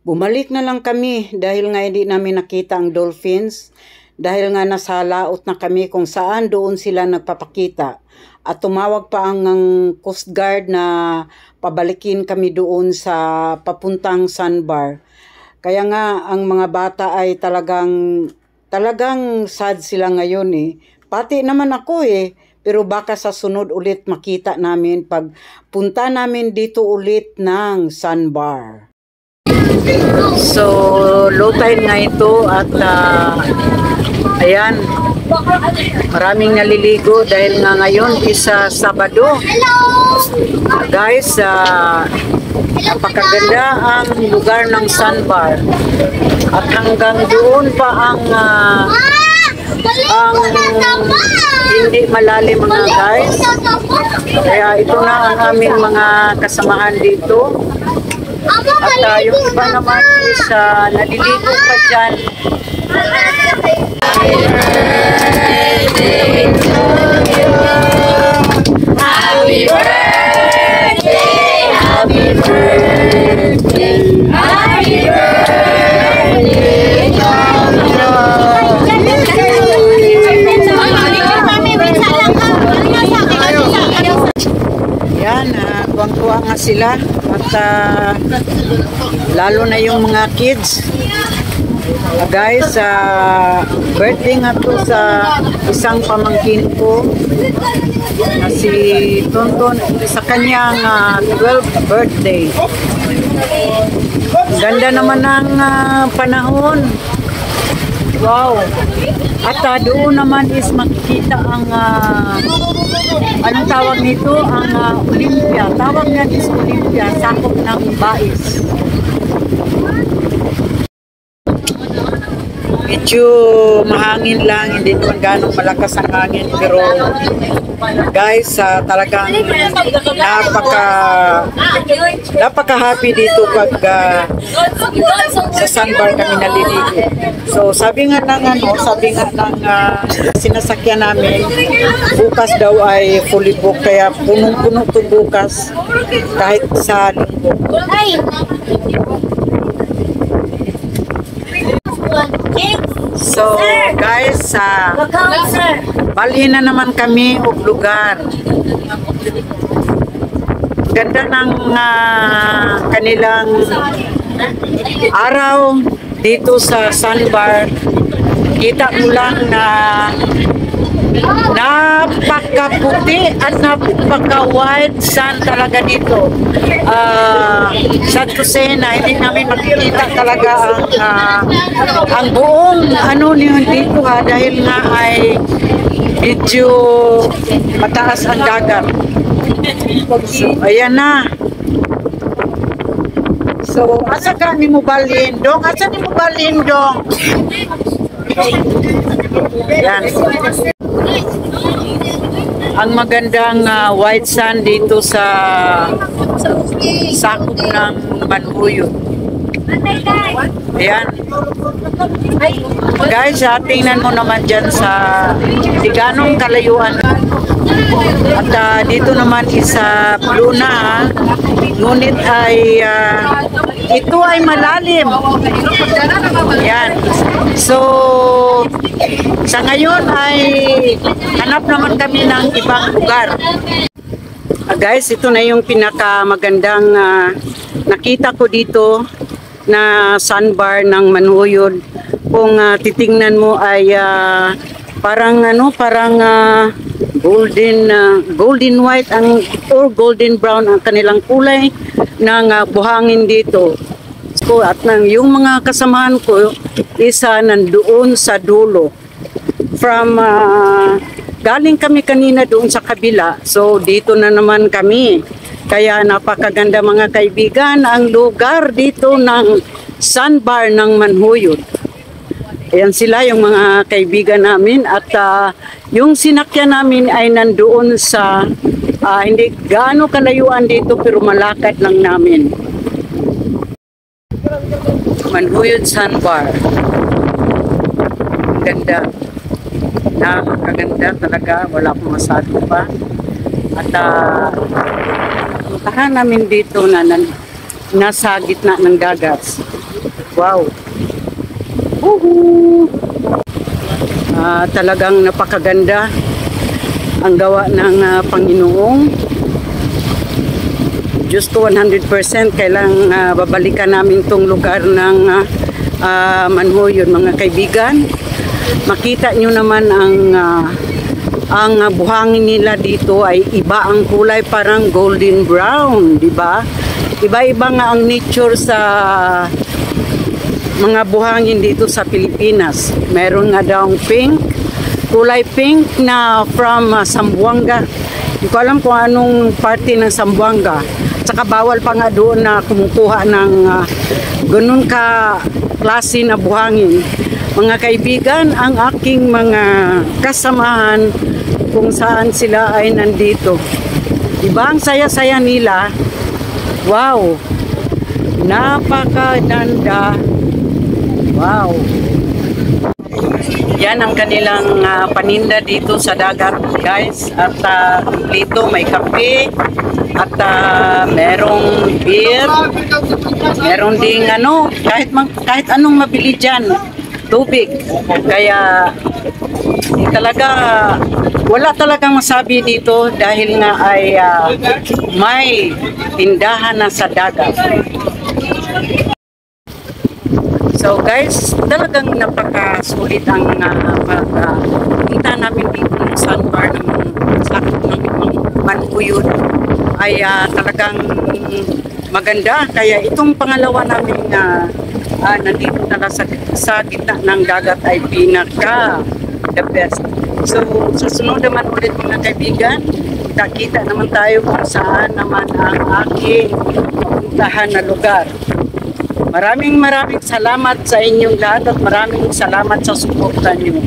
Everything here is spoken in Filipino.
Bumalik na lang kami dahil nga hindi namin nakita ang dolphins. Dahil nga nasa laot na kami kung saan doon sila nagpapakita. At tumawag pa ang Coast Guard na pabalikin kami doon sa papuntang sandbar. Kaya nga ang mga bata ay talagang sad sila ngayon eh. Pati naman ako eh. Pero baka sa sunod ulit makita namin pag punta namin dito ulit ng sandbar. So, low tide nga ito at ayan, maraming naliligo dahil nga ngayon is Sabado. Guys, napakaganda ang lugar ng sandbar at hanggang doon pa ang hindi malalim mga guys. Kaya ito na ang aming mga kasamahan dito. At yung iba naman is naliligo pa dyan. Happy birthday, happy birthday, happy birthday, yan, tuwang-tuwa nga sila at lalo na yung mga kids. Guys, birthday nga to sa isang pamangkin ko na si Tonton sa kanyang 12th birthday. Ganda naman ng panahon. Wow! At doon naman is makikita ang anong tawag nito? Ang Olympia. Tawag niya is Olympia, sakop ng Bais. Medyo mahangin lang, hindi naman ganong malakas ang hangin, pero guys, talagang napaka happy dito pag sa sandbar kami naliligo. So sabi nga ng sinasakyan namin, bukas daw ay fully booked, kaya punong-puno to bukas kahit sa linggo. So guys, balhin na naman kami og lugar. Ganda ng kanilang araw dito sa sandbar. Kita mo lang na napakaputi at napaka-white sand talaga dito. Sad to say na hindi namin makikita talaga ang buong niyo dito dahil nga ay medyo mataas ang dagat. So, ayan na. So, asa ka ni mo balhin dong? Asa ni mo balhin dong? Ayan. Ang magandang white sand dito sa sakop ng Manhuyo. Ayan. Guys, tingnan mo naman dyan sa ganong kalayuan. At dito naman isa blue na, ngunit ay ito ay malalim. Ayan. So, sa ngayon ay hanap naman kami ng ibang lugar. Guys, ito na yung pinakamagandang nakita ko dito na sandbar ng Manhuyod. Kung titingnan mo ay parang golden white or golden brown ang kanilang kulay ng buhangin dito. So, at yung mga kasamahan ko isa nandoon sa dulo. From galing kami kanina doon sa kabila. So dito na naman kami. Kaya napakaganda mga kaibigan ang lugar dito ng sandbar ng Manhuyod. Ayan sila yung mga kaibigan namin at yung sinakyan namin ay nandoon sa hindi gaano kalayuan dito pero malakad lang namin. Manhuyod Sandbar. Ganda. Nakakaganda talaga. Wala akong masabi pa. At puntahan namin dito na nasa gitna ng dagat. Wow! Woohoo! Talagang napakaganda ang gawa ng Panginoong. Diyos ko 100% kailang babalikan namin tong lugar ng Manhoyon, mga kaibigan. Makita nyo naman ang buhangin nila dito ay iba ang kulay, parang golden brown, di ba? Iba-iba nga ang nature sa mga buhangin dito sa Pilipinas. Meron nga daw pink, kulay pink na from Zamboanga. Hindi ko alam kung anong parte ng Zamboanga. Saka bawal pa nga doon na kumukuha ng ganun ka klase na buhangin. Mga kaibigan, ang aking mga kasamahan kung saan sila ay nandito. Diba ang saya-saya nila? Wow! Napakaganda! Wow! Yan ang kanilang paninda dito sa dagat, guys. At dito may kape at merong beer. Meron ding kahit anong mabili dyan. Tubig. Kaya wala talagang masabi dito dahil nga ay may tindahan na sa dagat. So guys, talagang napakasulit ang pagpunta namin dito ng sandbar ng sakit ng Manhoyon ay talagang maganda. Kaya itong pangalawa namin nandito talaga sa gitna ng dagat ay pinaka the best. So susunod naman ulit mga kaibigan, kita naman tayo kung saan naman ang aking puntahan na lugar. Maraming salamat sa inyong lahat at maraming salamat sa suporta niyo.